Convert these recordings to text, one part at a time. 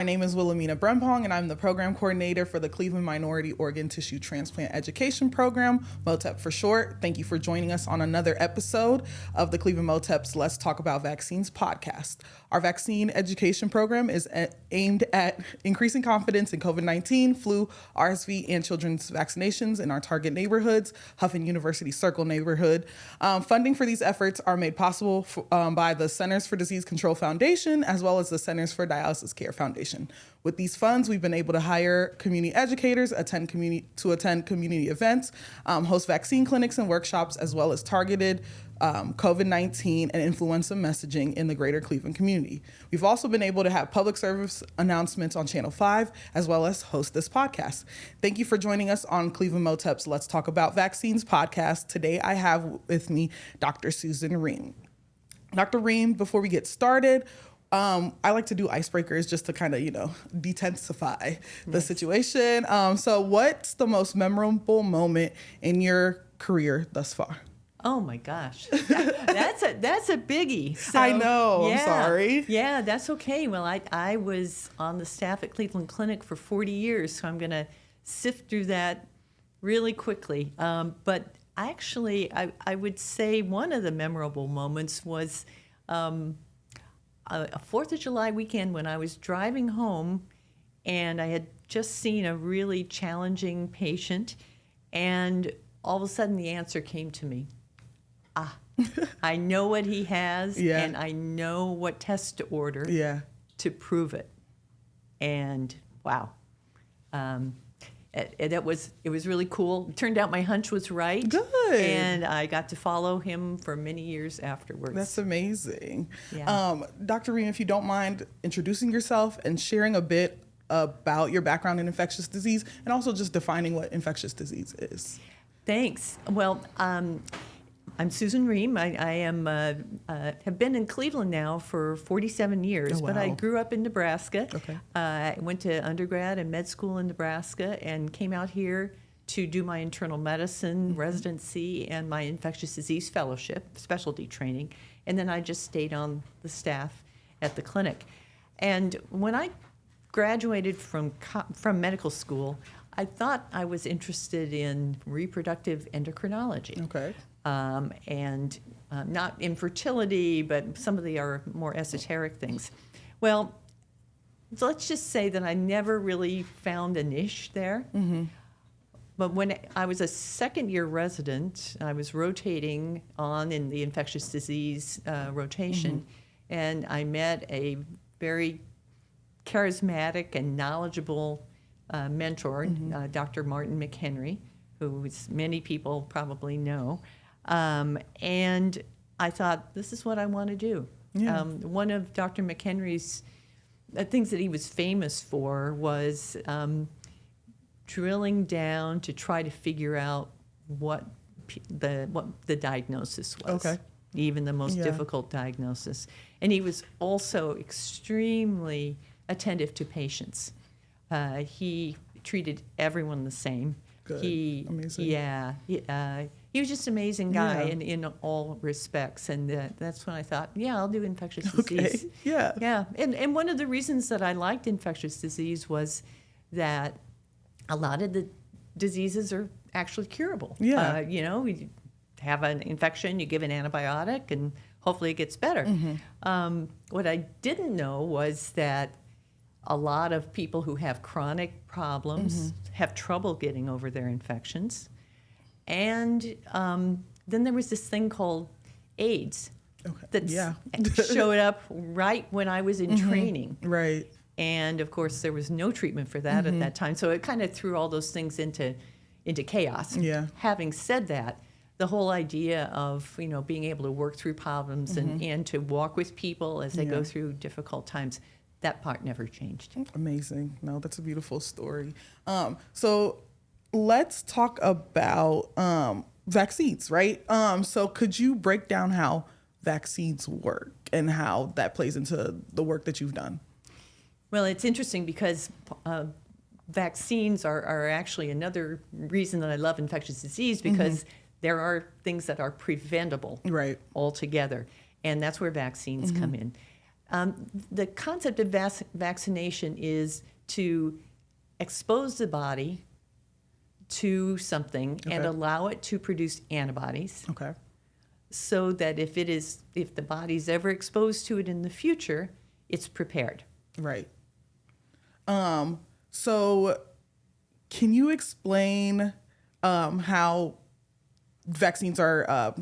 My name is Wilhelmina Brempong, and I'm the program coordinator for the Cleveland Minority Organ Tissue Transplant Education Program, MOTEP for short. Thank you for joining us on another episode of the Cleveland MOTEP's Let's Talk About Vaccines podcast. Our vaccine education program is aimed at increasing confidence in COVID-19, flu, RSV, and children's vaccinations in our target neighborhoods, Huff and University Circle neighborhood. Funding for these efforts are made possible by the Centers for Disease Control Foundation, as well as the Centers for Dialysis Care Foundation. With these funds, we've been able to hire community educators, attend community events, host vaccine clinics and workshops, as well as targeted COVID-19 and influenza messaging in the greater Cleveland community. We've also been able to have public service announcements on Channel 5, as well as host this podcast. Thank you for joining us on Cleveland MOTEP's Let's Talk About Vaccines podcast. Today, I have with me Dr. Susan Ream. Dr. Ream, before we get started, I like to do icebreakers just to kind of, detensify the situation. So what's the most memorable moment in your career thus far? Oh my gosh, that's a biggie. So, I know. Yeah, I'm sorry. Yeah, that's okay. Well, I was on the staff at Cleveland Clinic for 40 years, so I'm going to sift through that really quickly. But actually, I would say one of the memorable moments was a 4th of July weekend when I was driving home, and I had just seen a really challenging patient, and all of a sudden the answer came to me. I know what he has, and I know what test to order to prove it. And wow, it was really cool. It turned out my hunch was right. Good. And I got to follow him for many years afterwards. That's amazing. Yeah. Dr. Ream, if you don't mind introducing yourself and sharing a bit about your background in infectious disease, and also just defining what infectious disease is. Thanks. Well, I'm Susan Ream. I am have been in Cleveland now for 47 years, but I grew up in Nebraska. Okay. I went to undergrad and med school in Nebraska and came out here to do my internal medicine residency and my infectious disease fellowship, specialty training, and then I just stayed on the staff at the clinic. And when I graduated from medical school, I thought I was interested in reproductive endocrinology. Okay. And not infertility, but some of the are more esoteric things. Well, so let's just say that I never really found a niche there. Mm-hmm. But when I was a second-year resident, I was rotating on in the infectious disease rotation, and I met a very charismatic and knowledgeable mentor, Dr. Martin McHenry, who many people probably know. And I thought, this is what I want to do. Yeah. One of Dr. McHenry's things that he was famous for was drilling down to try to figure out what the diagnosis was. Okay. Even the most difficult diagnosis. And he was also extremely attentive to patients. He treated everyone the same. Good. Amazing. Yeah. He was just an amazing guy in all respects. And that's when I thought, I'll do infectious disease. Yeah. Yeah. And one of the reasons that I liked infectious disease was that a lot of the diseases are actually curable. Yeah. You have an infection, you give an antibiotic, and hopefully it gets better. Mm-hmm. What I didn't know was that a lot of people who have chronic problems have trouble getting over their infections. And then there was this thing called AIDS that showed up right when I was in training. Right. And, of course, there was no treatment for that at that time. So it kind of threw all those things into chaos. Yeah. Having said that, the whole idea of, being able to work through problems and to walk with people as they go through difficult times, that part never changed. Amazing. No, that's a beautiful story. So let's talk about vaccines, right? So could you break down how vaccines work and how that plays into the work that you've done? Well, it's interesting because vaccines are actually another reason that I love infectious disease, because there are things that are preventable altogether. And that's where vaccines come in. The concept of vaccination is to expose the body to something and allow it to produce antibodies. Okay. So that if the body's ever exposed to it in the future, it's prepared. Right. So can you explain how vaccines are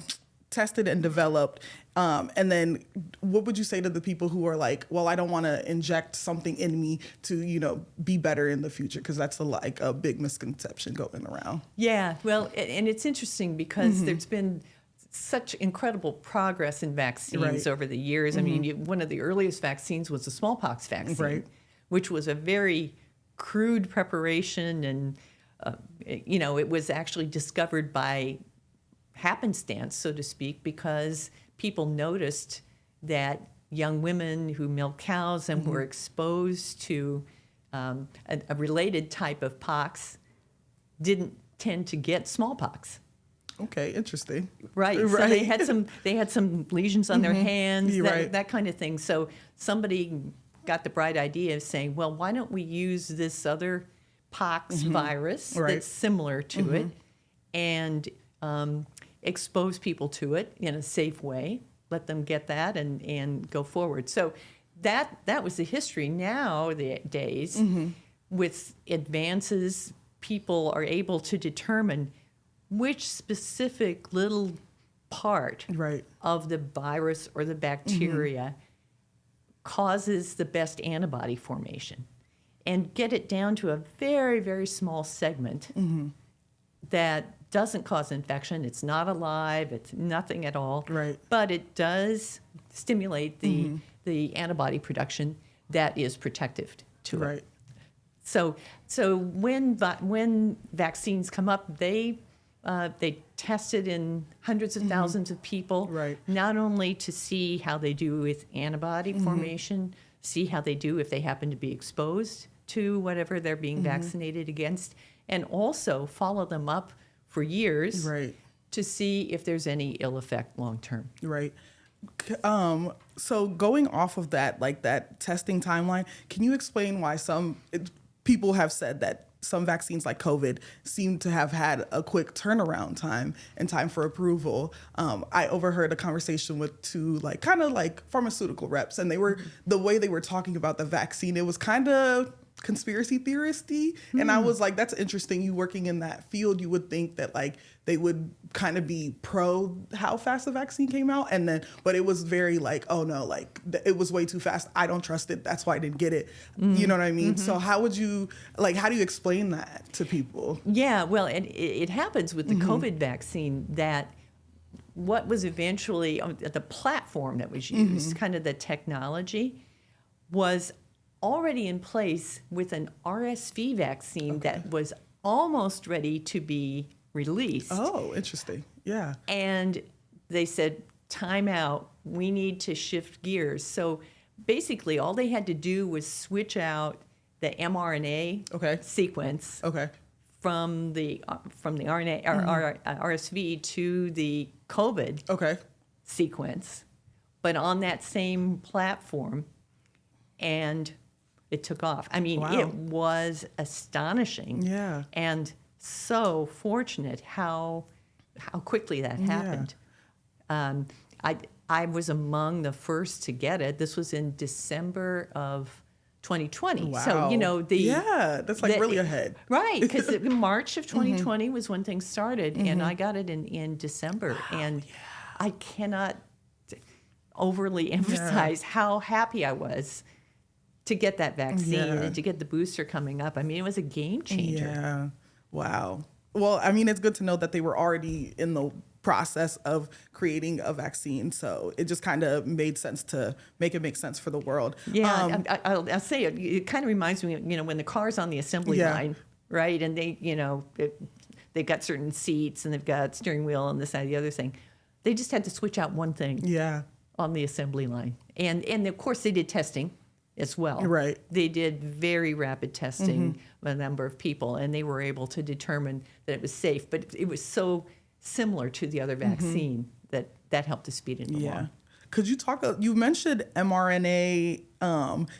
tested and developed? And then what would you say to the people who are like, well, I don't want to inject something in me to, be better in the future? Because that's a big misconception going around. Yeah, well, and it's interesting because there's been such incredible progress in vaccines over the years. I mean, one of the earliest vaccines was the smallpox vaccine, which was a very crude preparation, and it was actually discovered by happenstance, so to speak, because people noticed that young women who milk cows and were exposed to a related type of pox didn't tend to get smallpox. Okay, interesting. Right. So they had some lesions on their hands, that kind of thing. So somebody got the bright idea of saying, well, why don't we use this other pox virus that's similar to it and expose people to it in a safe way, let them get that and go forward. So that was the history. Nowadays, with advances, people are able to determine which specific little part of the virus or the bacteria causes the best antibody formation, and get it down to a very, very small segment that doesn't cause infection. It's not alive. It's nothing at all. Right. But it does stimulate the antibody production that is protective to it. So when vaccines come up, they tested in hundreds of thousands of people, not only to see how they do with antibody formation, see how they do if they happen to be exposed to whatever they're being vaccinated against, and also follow them up for years to see if there's any ill effect long term. Right. So going off of that, like that testing timeline, can you explain why people have said that some vaccines like COVID seem to have had a quick turnaround time and time for approval? I overheard a conversation with two kind of pharmaceutical reps, and the way they were talking about the vaccine, it was kind of conspiracy theoristy. And I was like, that's interesting. You working in that field, you would think that they would kind of be pro how fast the vaccine came out. But it was very oh no, it was way too fast. I don't trust it. That's why I didn't get it. You know what I mean? So how do you explain that to people? Yeah, well, and it happens with the COVID vaccine that what was eventually the platform that was used, kind of the technology, was already in place with an RSV vaccine that was almost ready to be released. Oh, interesting. Yeah. And they said, time out, we need to shift gears. So basically all they had to do was switch out the mRNA sequence from the RNA or RSV to the COVID sequence, but on that same platform, and it took off. I mean, it was astonishing. Yeah. And so fortunate how quickly that happened. I was among the first to get it. This was in December of 2020. Wow. So, that's really ahead. Right, because March of 2020 was when things started, and I got it in December. Wow, and I cannot overly emphasize how happy I was to get that vaccine and to get the booster coming up. I mean, it was a game changer. Yeah. Wow. Well, I mean, it's good to know that they were already in the process of creating a vaccine. So it just kind of made sense to make it make sense for the world. Yeah, I'll say it kind of reminds me, when the car's on the assembly line, right? And they, they've got certain seats and they've got steering wheel and this, that, the other thing. They just had to switch out one thing on the assembly line. And of course they did testing as well. Right. They did very rapid testing with a number of people, and they were able to determine that it was safe. But it was so similar to the other vaccine that helped to speed it along. Could you talk? You mentioned mRNA.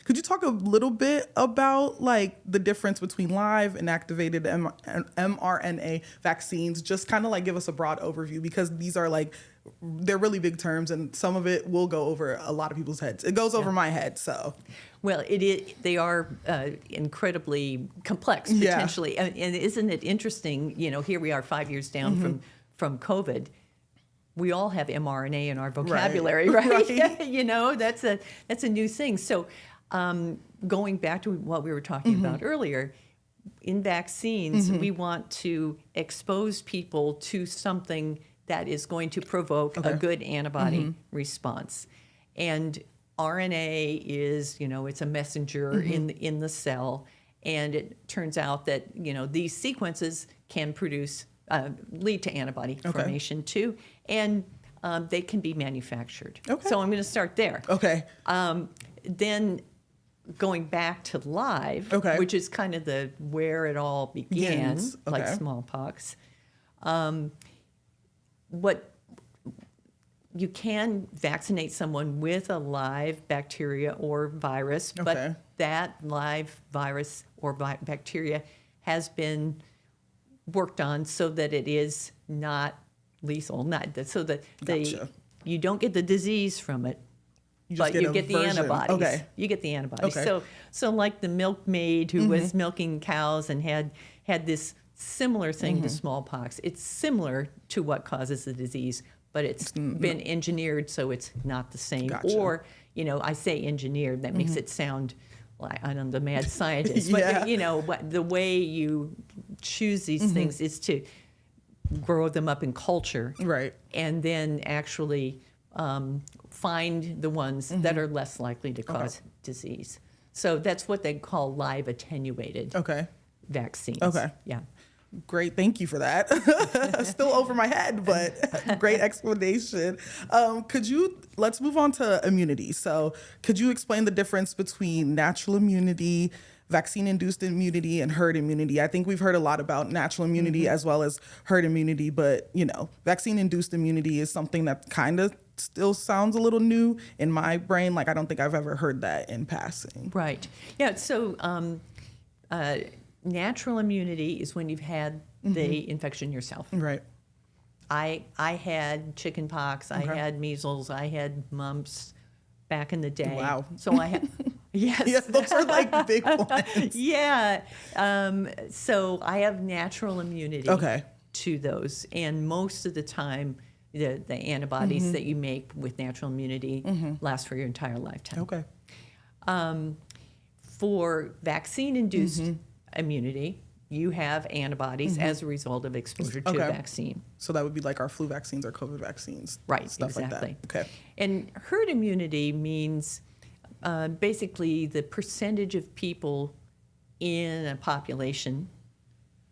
Could you talk a little bit about like the difference between live and activated mRNA vaccines? Just kind of like give us a broad overview, because these are like, they're really big terms, and some of it will go over a lot of people's heads. It goes over my head, so. Well, they are incredibly complex potentially, and isn't it interesting? You know, here we are 5 years down from COVID. We all have mRNA in our vocabulary, right? You know, that's a new thing. So, going back to what we were talking about earlier, in vaccines, we want to expose people to something that is going to provoke a good antibody response, and RNA is, you know, it's a messenger in the cell, and it turns out that, you know, these sequences can produce lead to antibody formation too, and they can be manufactured. So I'm going to start there. Then going back to live, which is kind of the where it all began, like smallpox. What you can vaccinate someone with a live bacteria or virus, but that live virus or bacteria has been worked on so that it is not lethal, so that you don't get the disease from it, but you get the antibodies. You get the antibodies. So like the milkmaid who was milking cows and had this similar thing to smallpox. It's similar to what causes the disease, but it's been engineered so it's not the same. Or, you know, I say engineered, that makes it sound like I'm the mad scientist. But, you know, the way you choose these things is to grow them up in culture. And then actually find the ones that are less likely to cause disease. So that's what they call live attenuated vaccines. Yeah. Great, thank you for that. Still over my head, but great explanation. Let's move on to immunity. So could you explain the difference between natural immunity, vaccine-induced immunity, and herd immunity? I think we've heard a lot about natural immunity as well as herd immunity, but, you know, vaccine-induced immunity is something that kind of still sounds a little new in my brain. Like, I don't think I've ever heard that in passing. Right. Yeah, so natural immunity is when you've had the infection yourself. I had chicken pox, I had measles, I had mumps back in the day. Wow. So I had, yes. Those are like big ones. So I have natural immunity to those. And most of the time, the antibodies that you make with natural immunity last for your entire lifetime. For vaccine-induced immunity, you have antibodies as a result of exposure to a vaccine. So that would be like our flu vaccines or COVID vaccines. Stuff Exactly. Like that. And herd immunity means basically the percentage of people in a population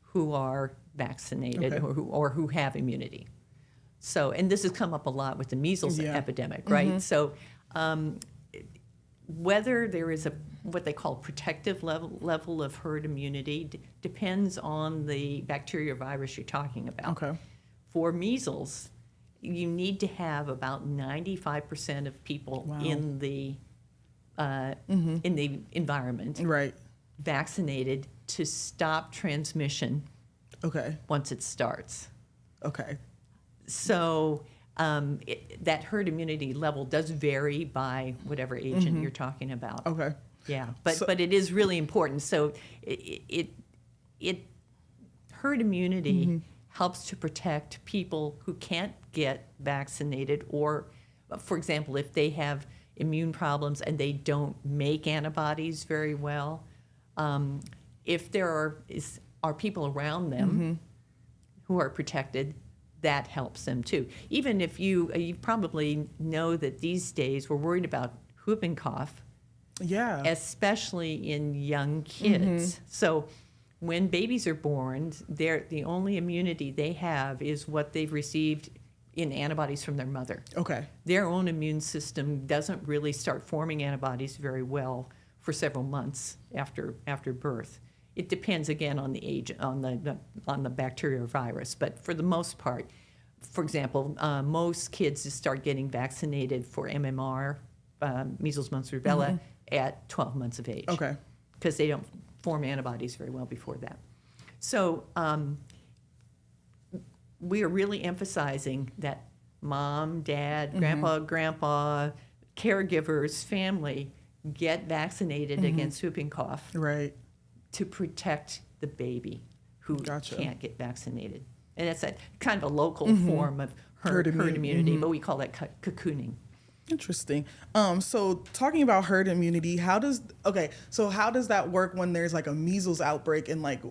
who are vaccinated or who have immunity. So, and this has come up a lot with the measles epidemic, right? So whether there is what they call protective level of herd immunity depends on the bacteria or virus you're talking about. For measles, you need to have about 95% of people in the environment vaccinated to stop transmission once it starts. So that herd immunity level does vary by whatever agent you're talking about. Yeah, but it is really important. So herd immunity helps to protect people who can't get vaccinated, or, for example, if they have immune problems and they don't make antibodies very well. If there are people around them who are protected, that helps them too. Even if you probably know that these days we're worried about whooping cough, especially in young kids. So when babies are born, the only immunity they have is what they've received in antibodies from their mother. Their own immune system doesn't really start forming antibodies very well for several months after birth. It depends again on the age, on the bacteria or virus, but for the most part, for example, most kids just start getting vaccinated for MMR, measles, mumps, rubella, at 12 months of age. Okay. Because they don't form antibodies very well before that. So we are really emphasizing that mom, dad, grandpa, caregivers, family get vaccinated against whooping cough Right. to protect the baby who Gotcha. can't get vaccinated. And it's a kind of a local form of herd Herd immunity, but we call that cocooning. Interesting. So talking about herd immunity, how does that work when there's like a measles outbreak and let's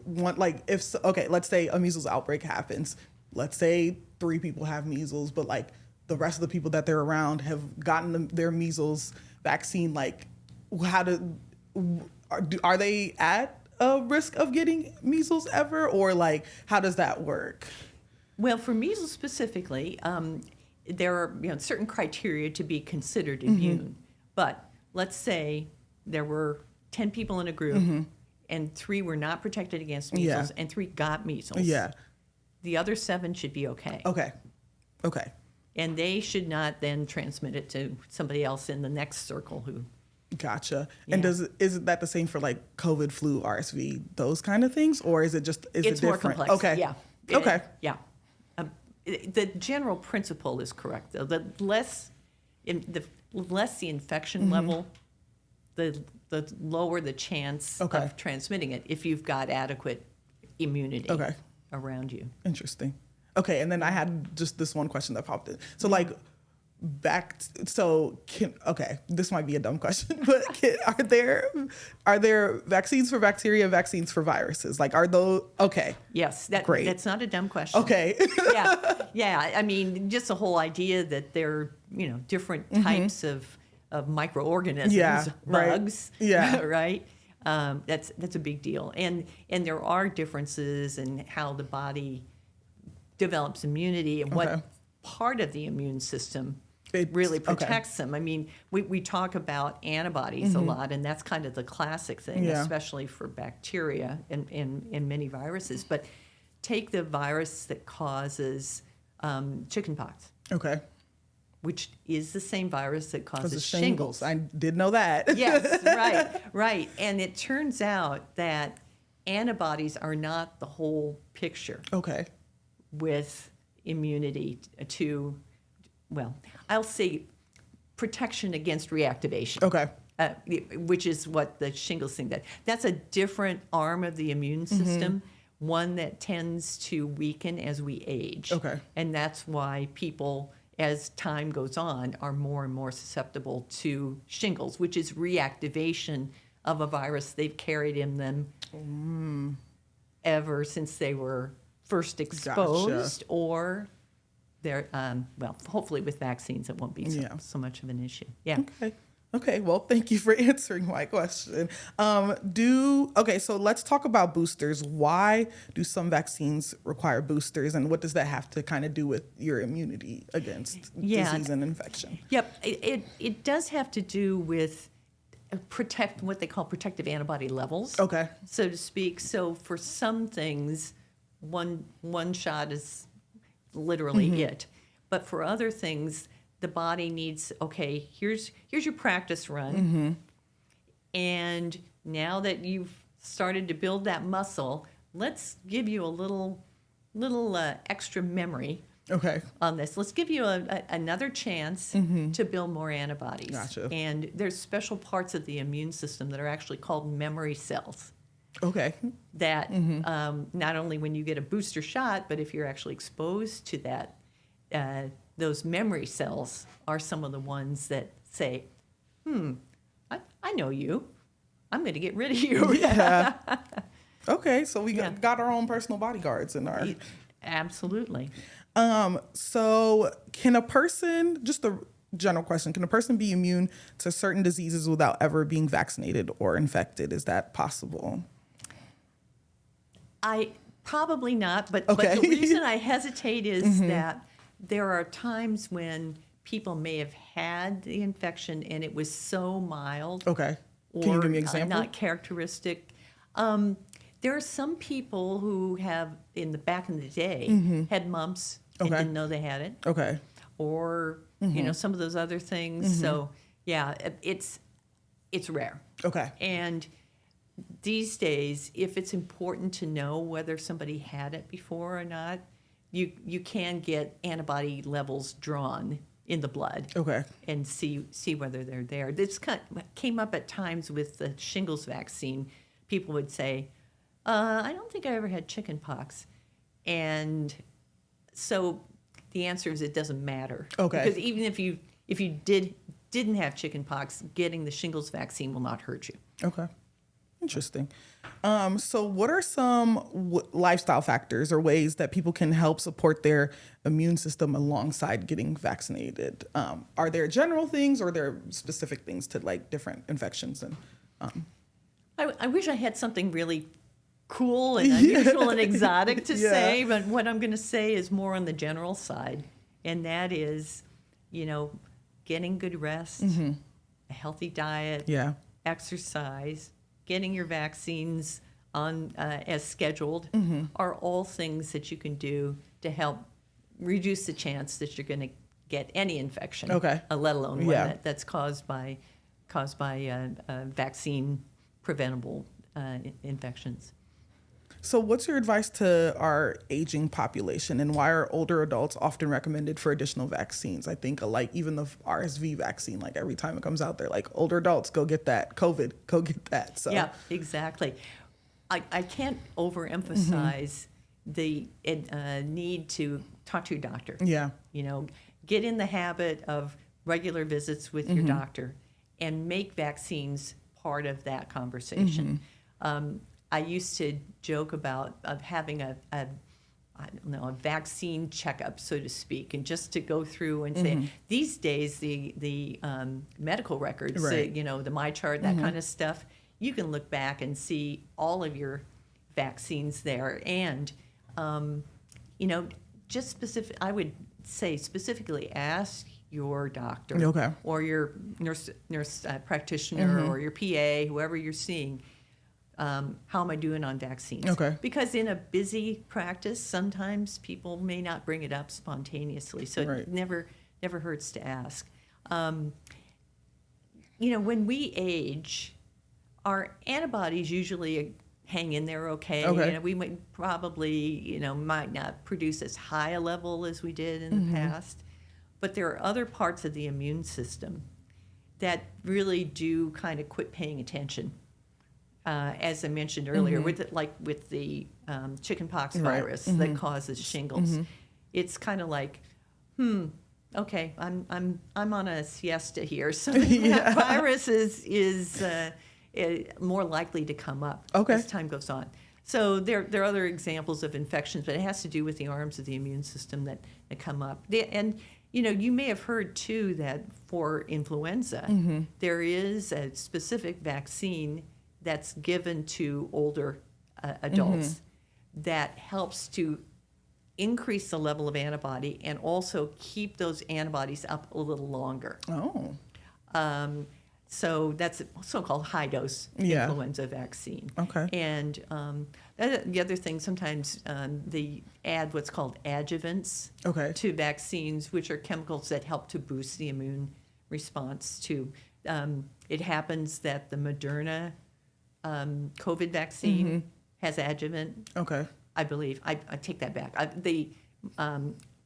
say a measles outbreak happens. Let's say 3 people have measles, but like the rest of the people that they're around have gotten their measles vaccine. Like, are they at a risk of getting measles ever, or like how does that work? Well, for measles specifically, there are certain criteria to be considered immune. But let's say there were 10 people in a group, and 3 were not protected against measles, and 3 got measles. Yeah. The other 7 should be okay. Okay. And they should not then transmit it to somebody else in the next circle who. Gotcha. Yeah. And is that the same for like COVID, flu, RSV, those kind of things, or is it It's more different? complex. Okay. Yeah. Okay. Yeah. The general principle is correct, though. The less the infection level, the lower the chance of transmitting it if you've got adequate immunity around you. Interesting. Okay, and then I had just this one question that popped in. So this might be a dumb question, but are there vaccines for bacteria, vaccines for viruses? Like, are those okay? Yes, great. That's not a dumb question. Okay. Yeah. I mean, just the whole idea that there are different types of microorganisms, bugs, right? That's a big deal, and there are differences in how the body develops immunity and what part of the immune system really protects them. I mean, we talk about antibodies a lot, and that's kind of the classic thing, especially for bacteria and many viruses. But take the virus that causes chickenpox. Okay. Which is the same virus that causes shingles. I did know that. Yes, right. And it turns out that antibodies are not the whole picture. Okay. With immunity to, I'll say protection against reactivation. Okay. Which is what the shingles thing did. That's a different arm of the immune system, one that tends to weaken as we age. Okay. And that's why people, as time goes on, are more and more susceptible to shingles, which is reactivation of a virus they've carried in them ever since they were first exposed, or they're hopefully with vaccines it won't be so much of an issue. Yeah. Okay. Well, thank you for answering my question. So let's talk about boosters. Why do some vaccines require boosters, and what does that have to kind of do with your immunity against disease and infection? Yep. It does have to do with what they call protective antibody levels. Okay. So to speak. So for some things, one shot is literally it. But for other things, the body needs, here's your practice run. And now that you've started to build that muscle, let's give you a little extra memory on this. Let's give you another chance to build more antibodies. Gotcha. And there's special parts of the immune system that are actually called memory cells. Okay. That not only when you get a booster shot, but if you're actually exposed to that, those memory cells are some of the ones that say, I know you. I'm going to get rid of you. Yeah. Okay, so we got our own personal bodyguards in our... Absolutely. So can a person, just a general question, can a person be immune to certain diseases without ever being vaccinated or infected? Is that possible? Probably not, but the reason I hesitate is that there are times when people may have had the infection and it was so mild. Okay. Can you give me an example? Not characteristic. There are some people who have, back in the day, had mumps and Okay. didn't know they had it, Okay. or you know, some of those other things. So yeah, it's rare. Okay. And these days, if it's important to know whether somebody had it before or not, you can get antibody levels drawn in the blood Okay. and see whether they're there. This came up at times with the shingles vaccine. People would say, "I don't think I ever had chicken pox," and so the answer is it doesn't matter. Okay. Because even if you didn't have chicken pox, getting the shingles vaccine will not hurt you. Okay. Interesting. So what are some lifestyle factors or ways that people can help support their immune system alongside getting vaccinated? Are there general things or are there specific things to like different infections? And I wish I had something really cool and unusual and exotic to Yeah. say, but what I'm going to say is more on the general side, and that is, you know, getting good rest, a healthy diet, yeah. exercise, getting your vaccines on as scheduled are all things that you can do to help reduce the chance that you're going to get any infection, Okay. let alone Yeah. one that's caused by vaccine preventable infections. So what's your advice to our aging population and why are older adults often recommended for additional vaccines? I think like even the RSV vaccine, like every time it comes out, they're like, older adults, go get that. COVID, go get that. So Yeah, exactly. I can't overemphasize the need to talk to your doctor. yeah. You know, get in the habit of regular visits with your doctor and make vaccines part of that conversation. I used to joke about having a I don't know, a vaccine checkup, so to speak, and just to go through and say, these days the medical records, Right. you know, the MyChart, that kind of stuff, you can look back and see all of your vaccines there, and you know, just specific. I would say specifically ask your doctor Okay. or your nurse practitioner or your PA, whoever you're seeing. How am I doing on vaccines? Okay. Because in a busy practice, sometimes people may not bring it up spontaneously, so Right. it never hurts to ask. You know, when we age, our antibodies usually hang in there okay. Okay. You know, we might probably, might not produce as high a level as we did in the past, but there are other parts of the immune system that really do kind of quit paying attention. As I mentioned earlier, with the chickenpox Right. virus that causes shingles, it's kind of like, okay, I'm on a siesta here, so that virus is more likely to come up Okay. as time goes on. So there are other examples of infections, but it has to do with the arms of the immune system that come up. And you may have heard too that for influenza, there is a specific vaccine that's given to older adults that helps to increase the level of antibody and also keep those antibodies up a little longer. Oh. So that's a so-called high-dose Yeah. influenza vaccine. Okay. And the other thing, sometimes they add what's called adjuvants Okay. to vaccines, which are chemicals that help to boost the immune response to. It happens that the Moderna COVID vaccine has adjuvant, Okay. I believe. I take that back.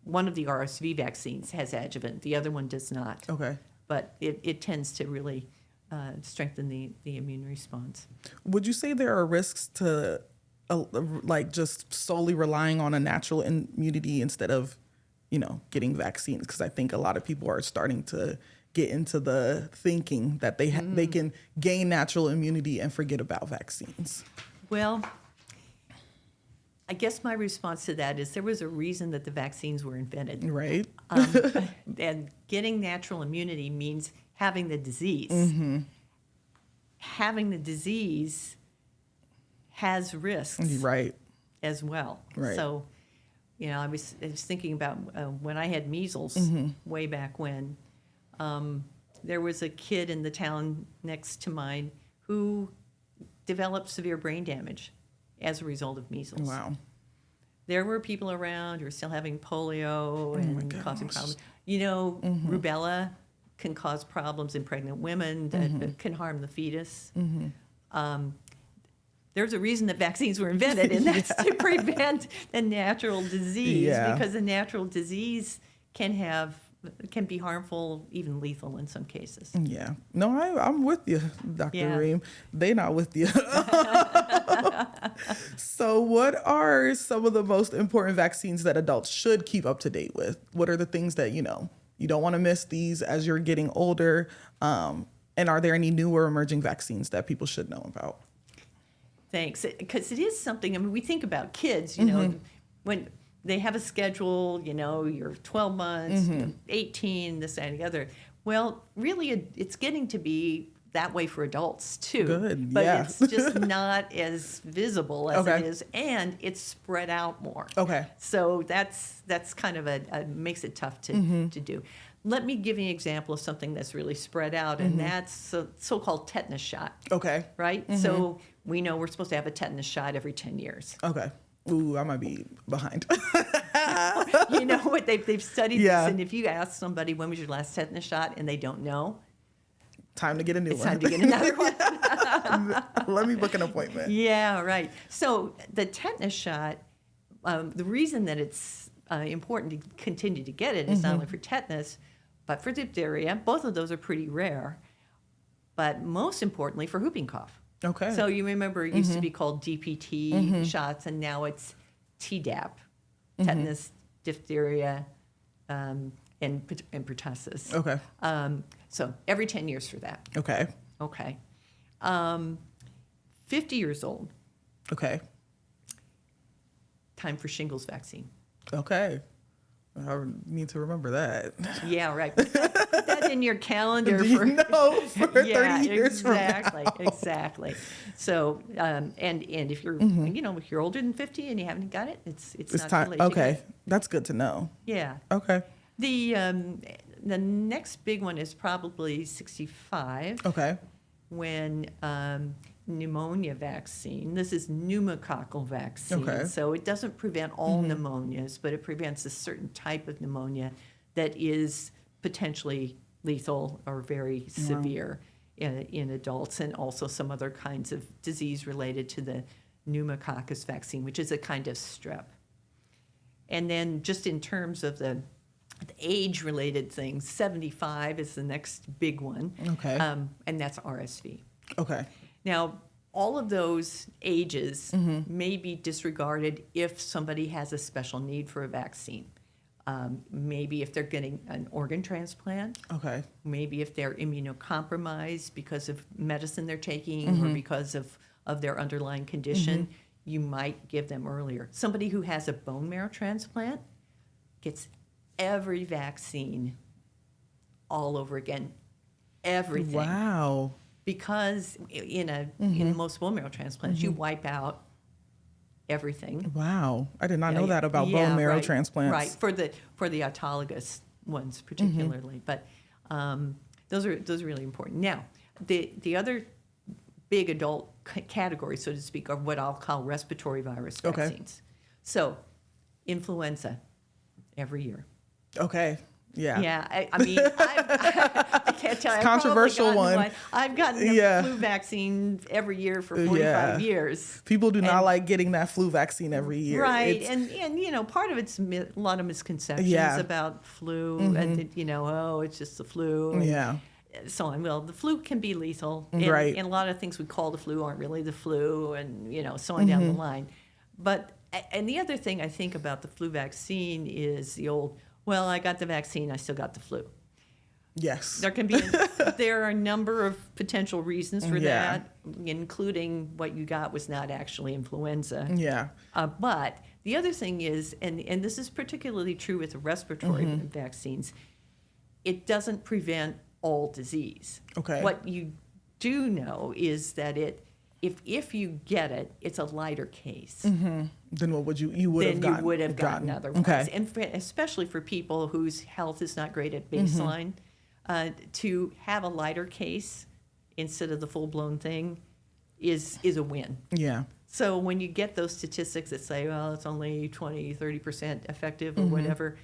One of the RSV vaccines has adjuvant. The other one does not. Okay. But it tends to really strengthen the immune response. Would you say there are risks to like just solely relying on a natural immunity instead of, getting vaccines? Because I think a lot of people are starting to get into the thinking that they can gain natural immunity and forget about vaccines. Well, I guess my response to that is there was a reason that the vaccines were invented. Right. And getting natural immunity means having the disease. Having the disease has risks Right. as well. Right. So, I was thinking about when I had measles way back when. There was a kid in the town next to mine who developed severe brain damage as a result of measles. Wow. there were people around who were still having polio and causing gosh. problems. You know, rubella can cause problems in pregnant women that can harm the fetus. There's a reason that vaccines were invented, and that's to prevent a natural disease, because a natural disease can be harmful, even lethal in some cases. Yeah. No, I'm with you, Dr. Reem. They not with you. So what are some of the most important vaccines that adults should keep up to date with? What are the things that, you don't want to miss these as you're getting older? And are there any newer emerging vaccines that people should know about? Thanks. Because it is something, I mean, we think about kids, when they have a schedule, you're 12 months, 18, this, that, and the other. Well, really, it's getting to be that way for adults, too. Good, but yeah. it's just not as visible as it is, and it's spread out more. Okay. So that's kind of makes it tough to do. Let me give you an example of something that's really spread out, and that's a so-called tetanus shot. Okay. Right? So we know we're supposed to have a tetanus shot every 10 years. Okay. Ooh, I might be behind. You know what? They've studied Yeah. this, and if you ask somebody, when was your last tetanus shot, and they don't know, Time to get a new it's one. time to get another one. Let me book an appointment. Yeah, right. So the tetanus shot, the reason that it's important to continue to get it is not only for tetanus, but for diphtheria. Both of those are pretty rare. But most importantly, for whooping cough. Okay. So you remember it used to be called DPT shots, and now it's Tdap, tetanus, diphtheria, and pertussis. Okay. So every 10 years for that. Okay. Okay. 50 years old, Okay. time for shingles vaccine. Okay. I need to remember that. Yeah, right. Put that in your calendar Do for you know, for 30 years exactly, from now. exactly. So, and if you're if you're older than 50 and you haven't got it, it's It's not time. too late. to Okay. get it. That's good to know. Yeah. Okay. The next big one is probably 65 Okay. when pneumonia vaccine. This is pneumococcal vaccine. Okay. So it doesn't prevent all pneumonias, but it prevents a certain type of pneumonia that is potentially lethal or very severe in adults, and also some other kinds of disease related to the pneumococcus vaccine, which is a kind of strep. And then just in terms of the age-related things, 75 is the next big one. Okay. And that's RSV. Okay. Now, all of those ages may be disregarded if somebody has a special need for a vaccine. Maybe if they're getting an organ transplant, Okay. maybe if they're immunocompromised because of medicine they're taking or because of their underlying condition, you might give them earlier. Somebody who has a bone marrow transplant gets every vaccine all over again. Everything. Wow. Because in most bone marrow transplants, you wipe out everything. Wow. I did not know Yeah, that about yeah, bone marrow right, transplants. Right, for the autologous ones particularly. But those are really important. Now, the other big adult category, so to speak, are what I'll call respiratory virus Okay. vaccines. So, influenza every year. Okay. Yeah. Yeah, I mean, I can't tell you. I've Controversial probably gotten one. I've gotten the Yeah. flu vaccine every year for 45 Yeah. years. People do not And- like getting that flu vaccine every year. Right, It's- and part of it's a lot of misconceptions Yeah. about flu, and it's just the flu. And Yeah. so on. Well, the flu can be lethal, and, Right. and a lot of things we call the flu aren't really the flu, and so on down the line. But and the other thing I think about the flu vaccine is the old, well, I got the vaccine, I still got the flu. Yes. There are a number of potential reasons for Yeah. that, including what you got was not actually influenza. Yeah. But the other thing is, and this is particularly true with the respiratory vaccines, it doesn't prevent all disease. Okay. What you do know is that if you get it, it's a lighter case. Then what would you would have Then gotten? you would have gotten other ones. Okay. And especially for people whose health is not great at baseline, to have a lighter case instead of the full-blown thing is a win. Yeah. So when you get those statistics that say, well, it's only 20, 30% effective or whatever,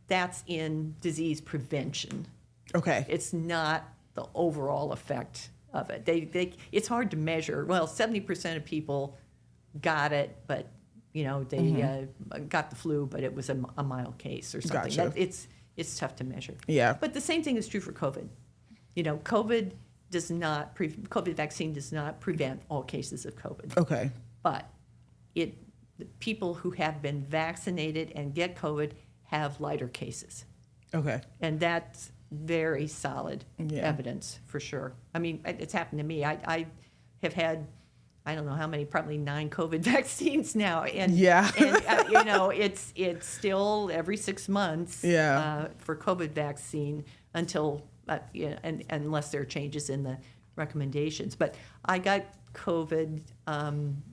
that's in disease prevention. Okay. It's not the overall effect of it. It's hard to measure. Well, 70% of people got it, but they got the flu, but it was a mild case or something. Gotcha. It's tough to measure. Yeah. But the same thing is true for COVID. COVID vaccine does not prevent all cases of COVID. Okay. But the people who have been vaccinated and get COVID have lighter cases. Okay. And that's very solid Yeah. evidence for sure. I mean, it's happened to me. I have had, I don't know how many, probably 9 COVID vaccines now. And, Yeah. and it's still every 6 months for COVID vaccine until, unless there are changes in the recommendations. But I got COVID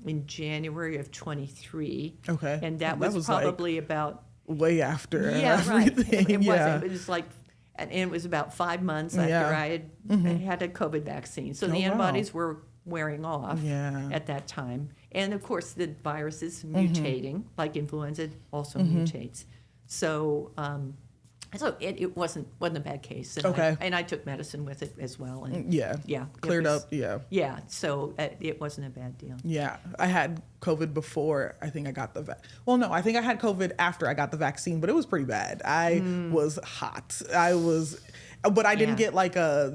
in January of 23. Okay. And that That was was probably about way after Right. everything. It yeah. wasn't. It was like, and it was about 5 months after Yeah. I had a COVID vaccine. So Oh, the wow. antibodies were wearing off Yeah. at that time. And of course, the virus is mutating, like influenza also mutates. So, it wasn't a bad case. And Okay. I took medicine with it as well. And Yeah. yeah, Cleared up. Yeah. Yeah, so it wasn't a bad deal. Yeah, I had COVID before I think I got the I think I had COVID after I got the vaccine, but it was pretty bad. I was hot. But I didn't Yeah. get like a,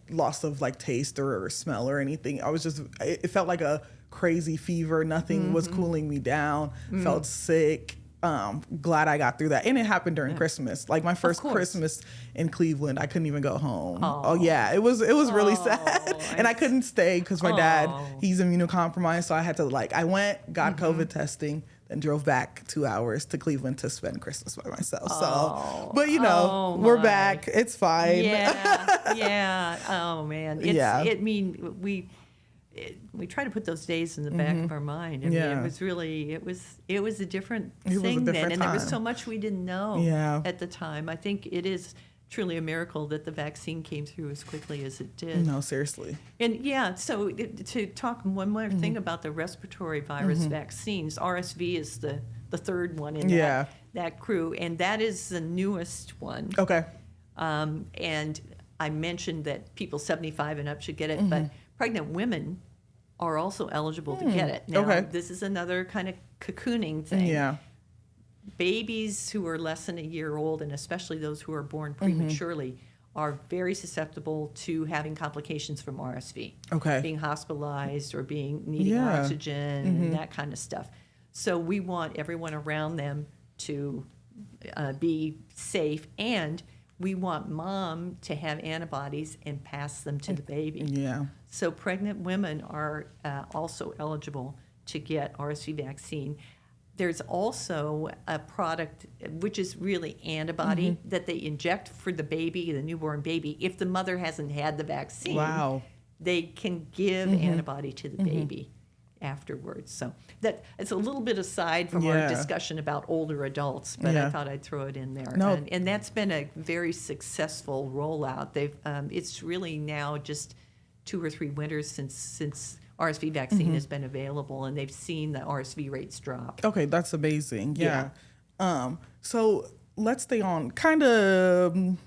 loss of like taste or smell or anything. I was just, it felt like a crazy fever. Nothing was cooling me down. Felt sick. Glad I got through that. And it happened during Christmas. Like my first course. Christmas in Cleveland, I couldn't even go home. Aw. Oh yeah, it was really sad. Aw, And I couldn't stay because my dad, Aw. he's immunocompromised. So I had to I went, got COVID testing, then drove back 2 hours to Cleveland to spend Christmas by myself. So, but we're my. back. It's fine. Yeah, yeah. Oh man, Yeah. We try to put those days in the back of our mind. I mean, Yeah. it was really it was a different It was a thing then, different and there was time. so much we didn't know Yeah. at the time. I think it is truly a miracle that the vaccine came through as quickly as it did. No, seriously. And yeah, so to talk one more thing about the respiratory virus vaccines, RSV is the third one in Yeah. that crew, and that is the newest one. Okay. And I mentioned that people 75 and up should get it, but pregnant women are also eligible to get it. Now, Okay. this is another kind of cocooning thing. Yeah. Babies who are less than a year old, and especially those who are born prematurely, are very susceptible to having complications from RSV. Okay. Being hospitalized or needing Yeah. oxygen and that kind of stuff. So we want everyone around them to be safe, and we want mom to have antibodies and pass them to the baby. Yeah. So pregnant women are also eligible to get RSV vaccine. There's also a product which is really antibody that they inject for the baby, the newborn baby. If the mother hasn't had the vaccine, Wow. they can give antibody to the baby afterwards. So that it's a little bit aside from our Yeah. discussion about older adults, but Yeah. I thought I'd throw it in there. No. And that's been a very successful rollout. It's really now just 2 or 3 winters since RSV vaccine has been available, and they've seen the RSV rates drop. Okay, that's amazing. Yeah. So let's stay on kind of.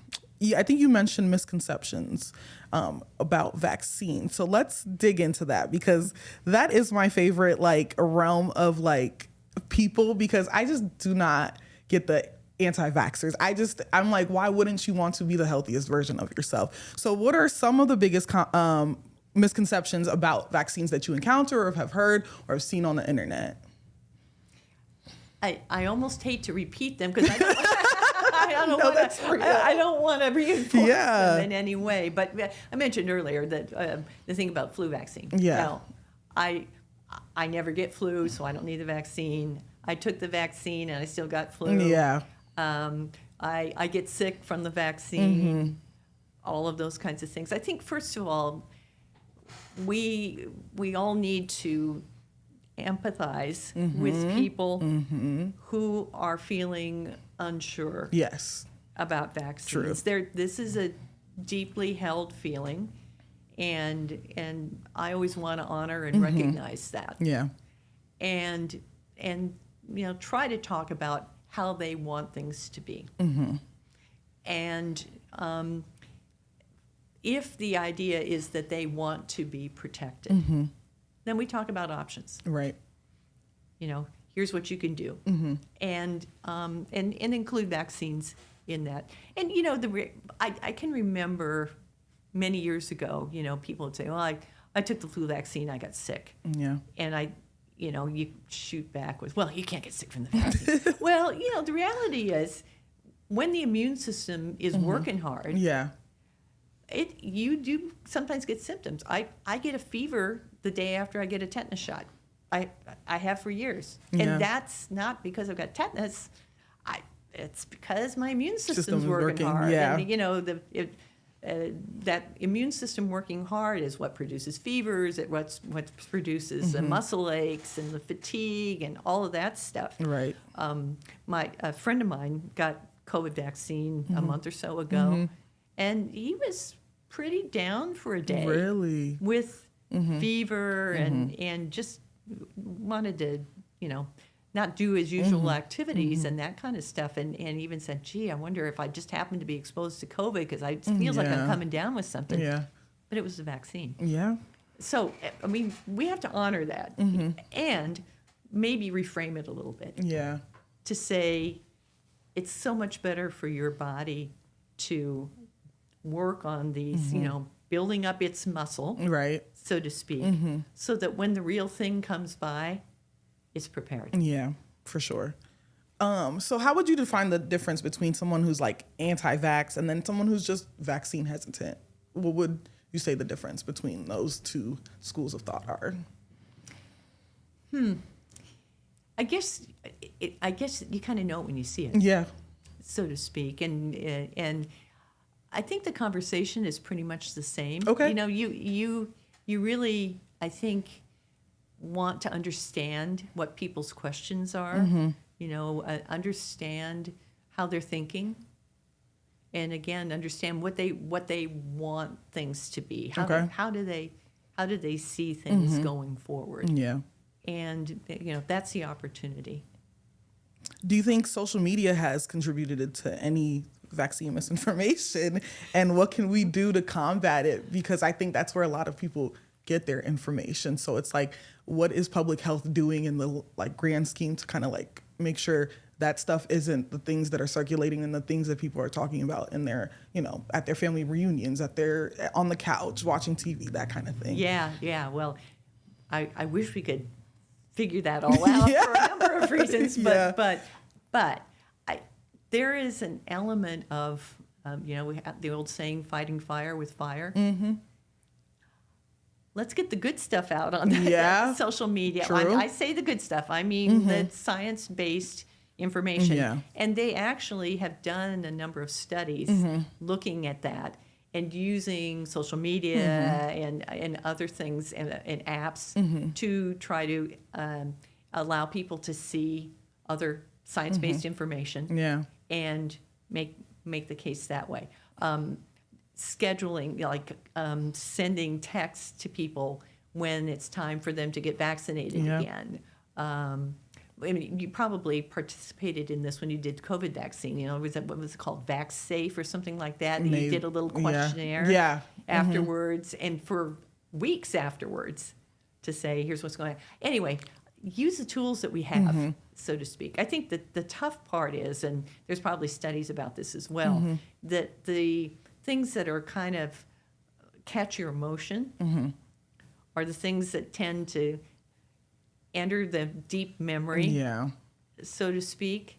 I think you mentioned misconceptions about vaccines. So let's dig into that, because that is my favorite realm of people, because I just do not get the anti-vaxxers. I'm like, why wouldn't you want to be the healthiest version of yourself? So what are some of the biggest misconceptions about vaccines that you encounter or have heard or have seen on the internet? I almost hate to repeat them because No, I don't want to reinforce Yeah. them in any way. But I mentioned earlier that the thing about flu vaccine. Yeah. Now, I never get flu, so I don't need the vaccine. I took the vaccine and I still got flu. Yeah. I get sick from the vaccine. All of those kinds of things. I think first of all, we all need to empathize with people who are feeling unsure Yes. about vaccines. This is a deeply held feeling, and I always want to honor and recognize that, Yeah. and try to talk about how they want things to be. And if the idea is that they want to be protected, then we talk about options. Right. Here's what you can do, and include vaccines in that. And I can remember many years ago, people would say, "Well, I took the flu vaccine, I got sick." Yeah. And you shoot back with, "Well, you can't get sick from the vaccine." Well, the reality is, when the immune system is working hard, Yeah. you do sometimes get symptoms. I get a fever the day after I get a tetanus shot. I have for years. Yeah. And that's not because I've got tetanus. It's because my immune system's System is working hard. yeah. And, that immune system working hard is what produces fevers, what produces the muscle aches and the fatigue and all of that stuff. Right. A friend of mine got COVID vaccine a month or so ago, and he was pretty down for a day. Really? With fever and just wanted to, not do his usual activities and that kind of stuff. And even said, "Gee, I wonder if I just happened to be exposed to COVID because it feels like I'm coming down with something." Yeah. But it was the vaccine. Yeah. So, we have to honor that and maybe reframe it a little bit Yeah. to say it's so much better for your body to work on these, building up its muscle, Right. so to speak, so that when the real thing comes by, it's prepared. Yeah, for sure. So how would you define the difference between someone who's like anti-vax and then someone who's just vaccine hesitant? What would you say the difference between those two schools of thought are? I guess you kind of know it when you see it, Yeah. so to speak, and I think the conversation is pretty much the same. Okay. You really, I think, want to understand what people's questions are. Understand how they're thinking, and again, understand what they want things to be. How do they see things going forward? Yeah. And that's the opportunity. Do you think social media has contributed to any vaccine misinformation, and what can we do to combat it? Because I think that's where a lot of people get their information. So it's like, what is public health doing in the grand scheme to kind of make sure that stuff isn't the things that are circulating and the things that people are talking about in their, at their family reunions, on the couch watching TV, that kind of thing. Yeah. Well, I wish we could figure that all out for a number of reasons, but there is an element of, we have the old saying, fighting fire with fire. Let's get the good stuff out on social media. True. I say the good stuff. I mean the science-based information. Yeah. And they actually have done a number of studies looking at that and using social media and other things and apps to try to allow people to see other science-based information. Yeah. And make the case that way. Scheduling, sending texts to people when it's time for them to get vaccinated again. You probably participated in this when you did COVID vaccine. What was it called, VaxSafe or something like that? And you did a little questionnaire afterwards, and for weeks afterwards to say, here's what's going on. Anyway, use the tools that we have, so to speak. I think that the tough part is, and there's probably studies about this as well, that the things that are kind of catch your emotion are the things that tend to enter the deep memory, so to speak.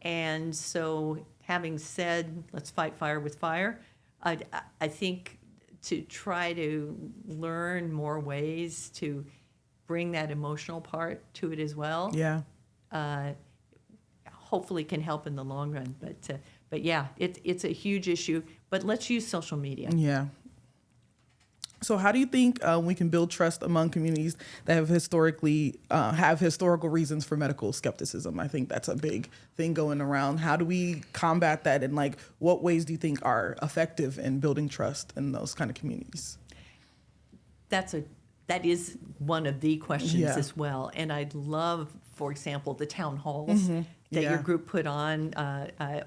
And so, having said, let's fight fire with fire, I think to try to learn more ways to bring that emotional part to it as well. Hopefully can help in the long run. But yeah, it's a huge issue. But let's use social media. Yeah. So how do you think we can build trust among communities that have have historical reasons for medical skepticism? I think that's a big thing going around. How do we combat that? And what ways do you think are effective in building trust in those kind of communities? that is one of the questions Yeah. as well. And I'd love, for example, the town halls that Yeah. your group put on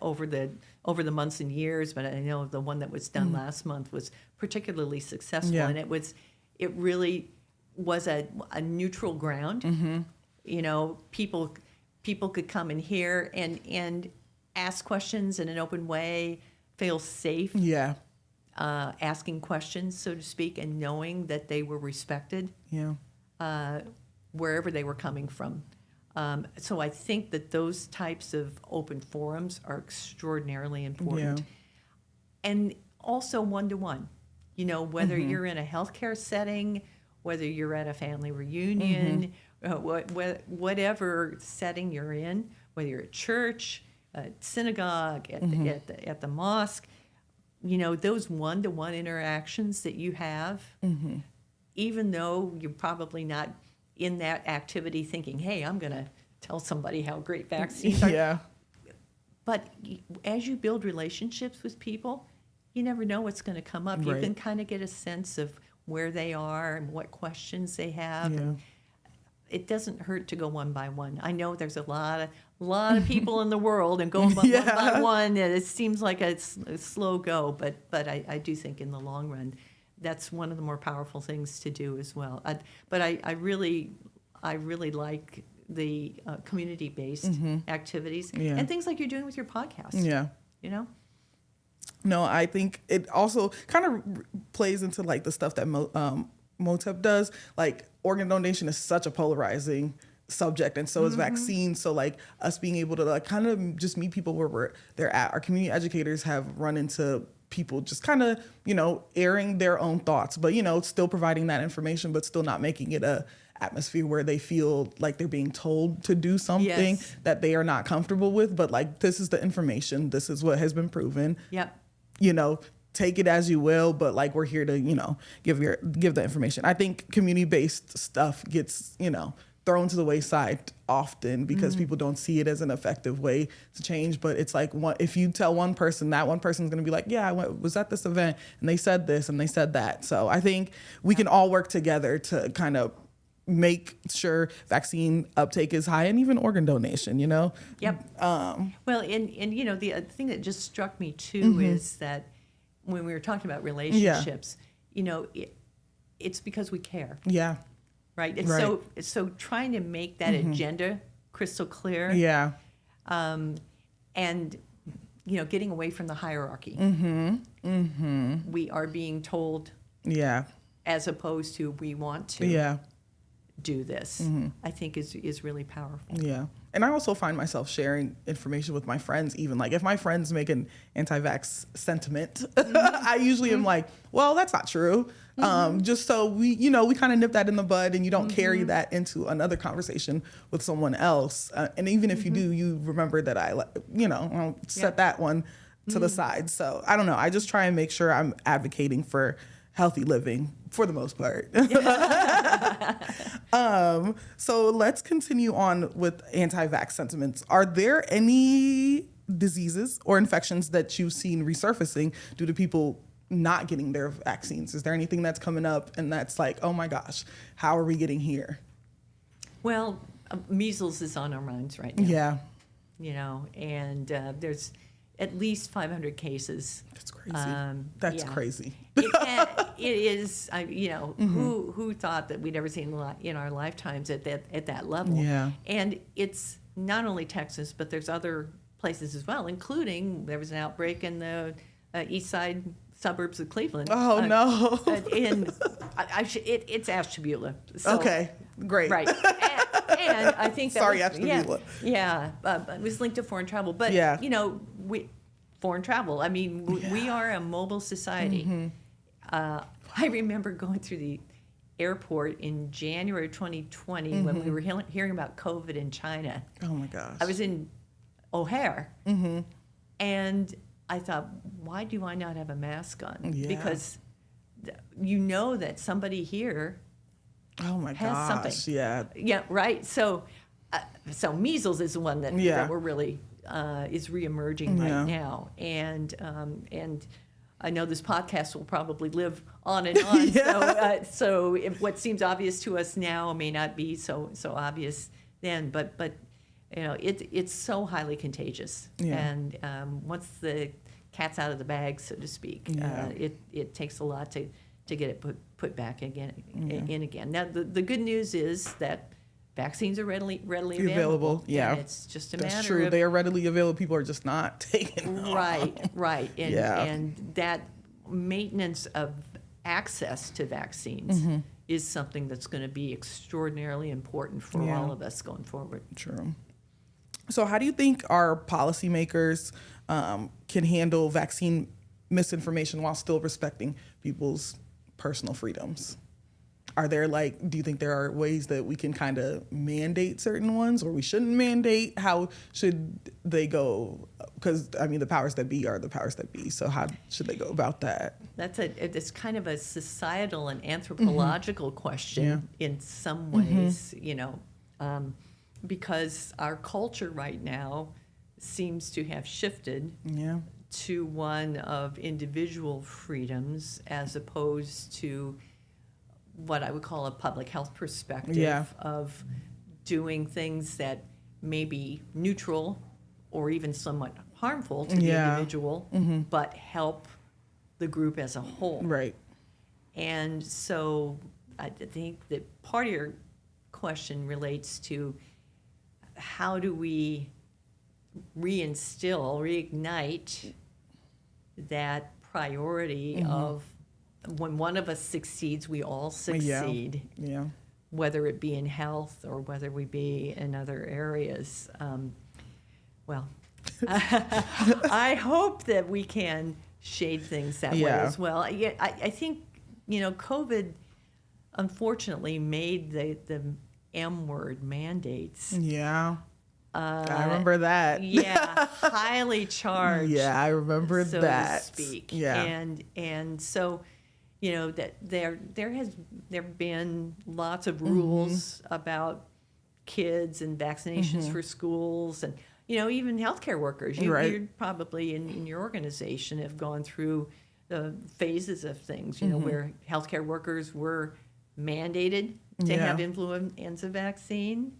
over the months and years. But I know the one that was done last month was particularly successful, Yeah. and it really was a neutral ground. You know, people could come and hear and ask questions in an open way, feel safe Yeah. asking questions, so to speak, and knowing that they were respected Yeah. wherever they were coming from. So I think that those types of open forums are extraordinarily important. Yeah. And also one-to-one. You know, whether you're in a healthcare setting, whether you're at a family reunion, whatever setting you're in, whether you're at church, at synagogue, at the mosque, you know, those one-to-one interactions that you have, even though you're probably not in that activity thinking, hey, I'm going to tell somebody how great vaccines are. Yeah. But as you build relationships with people, you never know what's going to come up. You Right. can kind of get a sense of where they are and what questions they have. Yeah. And it doesn't hurt to go one by one. I know there's a lot of people in the world, and going one by one, it seems like a slow go. But I do think in the long run, that's one of the more powerful things to do as well. But I really like the community-based activities Yeah. and things like you're doing with your podcast. Yeah. You know. No, I think it also kind of plays into like the stuff that MOTEP does. Like organ donation is such a polarizing subject, and so is vaccines. So like us being able to like kind of just meet people where they're at. Our community educators have run into people just kind of, you know, airing their own thoughts, but, you know, still providing that information, but still not making it a atmosphere where they feel like they're being told to do something that they are not comfortable with. But like, this is the information. This is what has been proven. Yep. You know, take it as you will, but like, we're here to, you know, give the information. I think community-based stuff gets, you know, thrown to the wayside often because people don't see it as an effective way to change. But it's like, if you tell one person, that one person's going to be like, yeah, I was at this event and they said this and they said that. So I think we can all work together to kind of make sure vaccine uptake is high, and even organ donation, you know? Yep. Well, and you know, the thing that just struck me too is that when we were talking about relationships, you know, it's because we care, Yeah. right? And so trying to make that agenda crystal clear, and you know, getting away from the hierarchy. We are being told, as opposed to we want to do this, I think is really powerful. Yeah. And I also find myself sharing information with my friends, even like if my friends make an anti-vax sentiment, I usually am like, well, that's not true. Just so we, you know, we kind of nip that in the bud, and you don't carry that into another conversation with someone else. And even if you do, you remember that I'll set that one to the side. So I don't know. I just try and make sure I'm advocating for healthy living for the most part. So let's continue on with anti-vax sentiments. Are there any diseases or infections that you've seen resurfacing due to people not getting their vaccines? Is there anything that's coming up and that's like, oh my gosh, how are we getting here? Well, measles is on our minds right now. Yeah. You know, and there's at least 500 cases. That's crazy. That's crazy. It is, you know, who thought that we'd ever seen in our lifetimes at that level? Yeah. And it's not only Texas, but there's other places as well, including there was an outbreak in the east side suburbs of Cleveland. Oh, no. It's Ashtabula. So, Okay, great. Right. And I think that Sorry, was, Ashtabula. it was linked to foreign travel. But, you know, foreign travel, I mean, we are a mobile society. I remember going through the airport in January 2020 when we were hearing about COVID in China. Oh my gosh. I was in O'Hare, and I thought, why do I not have a mask on? Yeah. Because you know that somebody here Oh my has gosh. something. Yeah. Yeah, right. So measles is the one that we're really is reemerging right now, and I know this podcast will probably live on and on. Yeah. So if what seems obvious to us now may not be so obvious then. But it's so highly contagious. Yeah. And once the cat's out of the bag, so to speak, Yeah. it takes a lot to get it put back again in again. Now the good news is that vaccines are readily available. Yeah. And it's just a That's matter true. of They are readily available. People are just not taking them. right. And, Yeah. and that maintenance of access to vaccines Mm-hmm. is something that's going to be extraordinarily important for Yeah. all of us going forward. True. So, how do you think our policymakers can handle vaccine misinformation while still respecting people's personal freedoms? Are there do you think there are ways that we can kind of mandate certain ones, or we shouldn't mandate? How should they go? Because the powers that be are the powers that be. So how should they go about that? It's kind of a societal and anthropological question in some ways, because our culture right now seems to have shifted Yeah. to one of individual freedoms as opposed to what I would call a public health perspective Yeah. of doing things that may be neutral or even somewhat harmful to the Yeah. individual, but help the group as a whole. Right. And so I think that part of your question relates to how do we reignite that priority of when one of us succeeds, we all succeed, Yeah. whether it be in health or whether we be in other areas. I hope that we can shade things that way Yeah. as well. I think, COVID unfortunately made the M word mandates. Yeah. I remember that. Yeah, highly charged. Yeah, I remember so that. to speak. Yeah. And so, that there have been lots of rules about kids and vaccinations for schools, and even healthcare workers. Right. You're probably in your organization have gone through the phases of things. Where healthcare workers were mandated to Yeah. have influenza vaccine,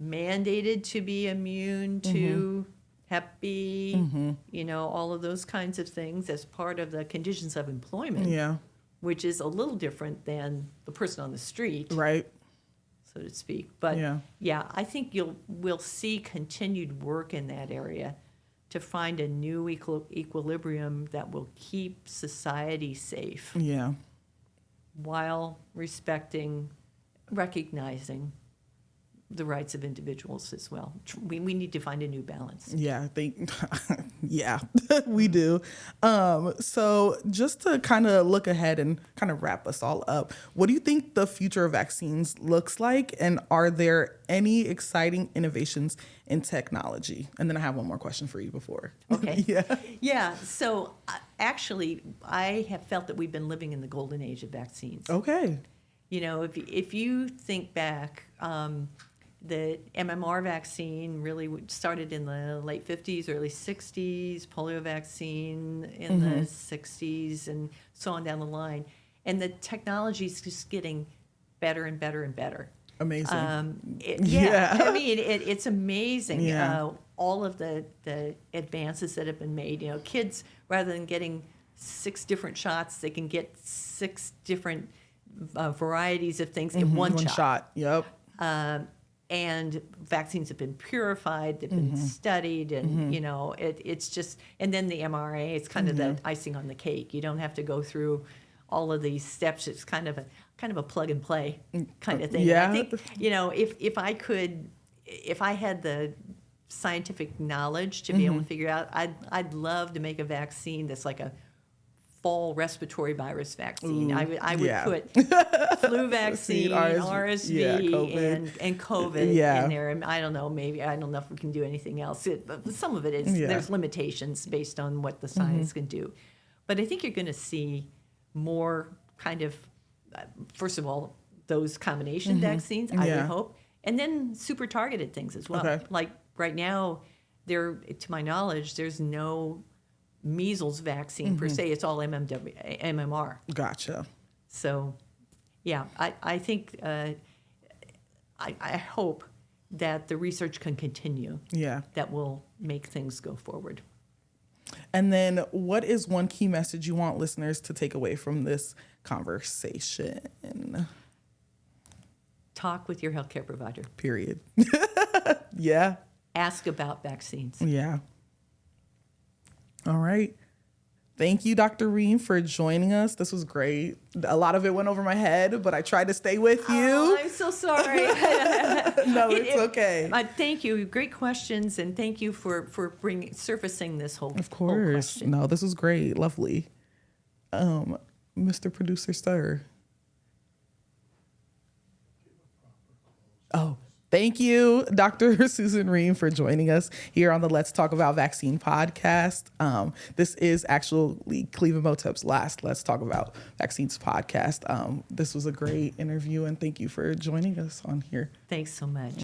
mandated to be immune to Hep B, all of those kinds of things as part of the conditions of employment, Yeah. which is a little different than the person on the street, Right. so to speak. But Yeah. I think we'll see continued work in that area to find a new equilibrium that will keep society safe Yeah. while recognizing the rights of individuals as well. We need to find a new balance. Yeah, I think, yeah, we do. So just to kind of look ahead and kind of wrap us all up, what do you think the future of vaccines looks like? And are there any exciting innovations in technology? And then I have one more question for you before. Okay. Yeah. Yeah. So actually, I have felt that we've been living in the golden age of vaccines. Okay. If you think back, the MMR vaccine really started in the late 50s, early 60s, polio vaccine in the 60s, and so on down the line. And the technology is just getting better and better and better. Amazing. Yeah. I mean, it's amazing. Yeah. All of the advances that have been made. Kids, rather than getting 6 different shots, they can get 6 different varieties of things in one shot. Yep. And vaccines have been purified, they've been studied, and it's just. And then the mRNA, it's kind of the icing on the cake. You don't have to go through all of these steps. It's kind of a plug and play kind of thing. Yeah. And I think if I had the scientific knowledge to be able to figure out, I'd love to make a vaccine that's like a fall respiratory virus vaccine. Ooh, I would yeah. put flu vaccine, RSV, COVID. and COVID Yeah. in there. And I don't know, maybe I don't know if we can do anything else. But some of it is there's limitations based on what the science can do. But I think you're going to see more kind of, first of all, those combination vaccines, I would hope, and then super targeted things as well. Okay. Like right now, to my knowledge, there's no measles vaccine per se. It's all MMR. Gotcha. So, yeah, I think I hope that the research can continue. Yeah. That will make things go forward. And then what is one key message you want listeners to take away from this conversation? Talk with your healthcare provider. Period. Yeah. Ask about vaccines. Yeah. All right. Thank you, Dr. Ream, for joining us. This was great. A lot of it went over my head, but I tried to stay with you. Oh, I'm so sorry. No, it's okay. Thank you. Great questions, and thank you for surfacing this whole Of whole course. question. No, this was great. Lovely. Mr. Producer Sir. Oh, thank you, Dr. Susan Ream, for joining us here on the Let's Talk About Vaccine podcast. This is actually Cleveland Motep's last Let's Talk About Vaccines podcast. This was a great interview, and thank you for joining us on here. Thanks so much.